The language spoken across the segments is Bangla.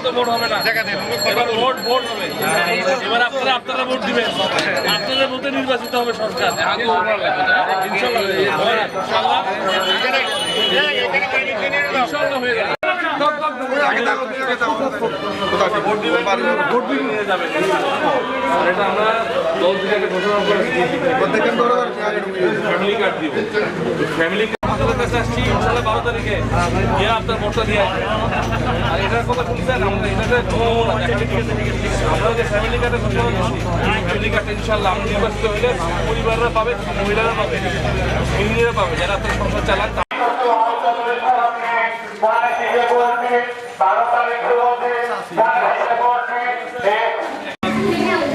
তো ভোট হবে না, এবার ভোট হবে। এবার আপনারা ভোট দিবেন, আপনাদের ভোটে নির্বাচিত হবে সরকার। ইনশাল্লাহ ইনশাল্লাহ হয়ে যাবে। ভোট দিবেন, ভোট দিয়ে নিয়ে যাবেন। এটা আমরা দল থেকে একটা ঘোষণা করেছি, ফ্যামিলি কার্ড দিব। ফ্যামিলি কার্ড কাছে আসছি ইনশাল্লাহ 12 তারিখে গিয়ে আপনার ভোটটা দিয়ে আসবেন। আর এটার কথা শুনছেন, আমরা এটাতে আমরা যে ফ্যামিলি কার্ডের ঘোষণা করছি, ফ্যামিলি কার্ড ইনশাল্লাহ আমরা নির্বাচিত হলে পরিবাররা পাবে, মহিলারা পাবে, গৃহিণীরা পাবে, যারা আপনার সংসার চালান।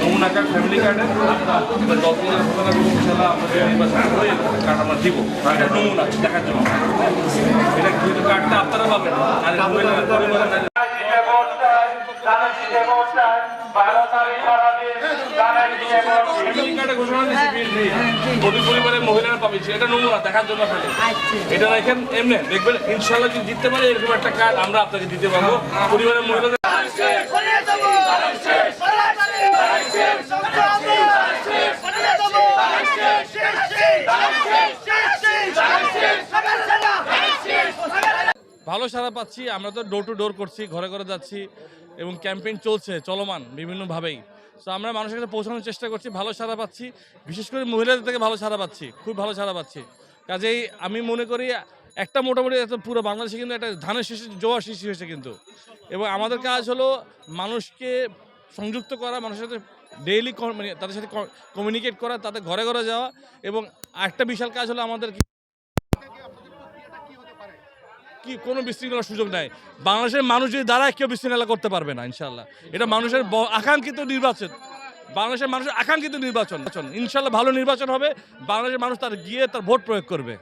নমুনা কার্ড, ফ্যামিলি কার্ডের 10 দিনের ঘোষণা করবো ইনশাল্লাহ। আমাদের নির্বাচন করে কার্ড আমরা দিব, এটা নমুনা দেখার জন্য। এটা কিন্তু কার্ডটা আপনারা পাবেন, আর পরিবারের মহিলারা পাবে, এটা নমুনা দেখার জন্য। এটা রাখেন এমনি দেখবেন ইনশাল্লাহ যদি জিততে পারে এরকম একটা কার্ড আমরা আপনাকে দিতে পারবো। পরিবারের মহিলাদের ভালো সাড়া পাচ্ছি। আমরা তো ডোর টু ডোর করছি, ঘরে ঘরে যাচ্ছি এবং ক্যাম্পেইন চলছে চলমান বিভিন্নভাবেই। সো আমরা মানুষের কাছে পৌঁছানোর চেষ্টা করছি, ভালো সাড়া পাচ্ছি। বিশেষ করে মহিলাদের থেকে ভালো সাড়া পাচ্ছি, খুব ভালো সাড়া পাচ্ছি। কাজেই আমি মনে করি একটা মোটামুটি পুরো বাংলাদেশে কিন্তু একটা ধানের শীষের জোয়ার সৃষ্টি হয়েছে কিন্তু। এবং আমাদের কাজ হলো মানুষকে সংযুক্ত করা, মানুষের সাথে ডেইলি মানে তাদের সাথে কমিউনিকেট করা, তাদের ঘরে ঘরে যাওয়া। এবং একটা বিশাল কাজ হলো আমাদের কি কোনো বিশৃঙ্খলার সুযোগ নাই। বাংলাদেশের মানুষ যদি দাঁড়ায় কেউ বিশৃঙ্খলা করতে পারবে না ইনশাল্লাহ। এটা মানুষের আকাঙ্ক্ষিত নির্বাচন, বাংলাদেশের মানুষের আকাঙ্ক্ষিত নির্বাচন। ইনশাল্লাহ ভালো নির্বাচন হবে, বাংলাদেশের মানুষ তার গিয়ে তার ভোট প্রয়োগ করবে।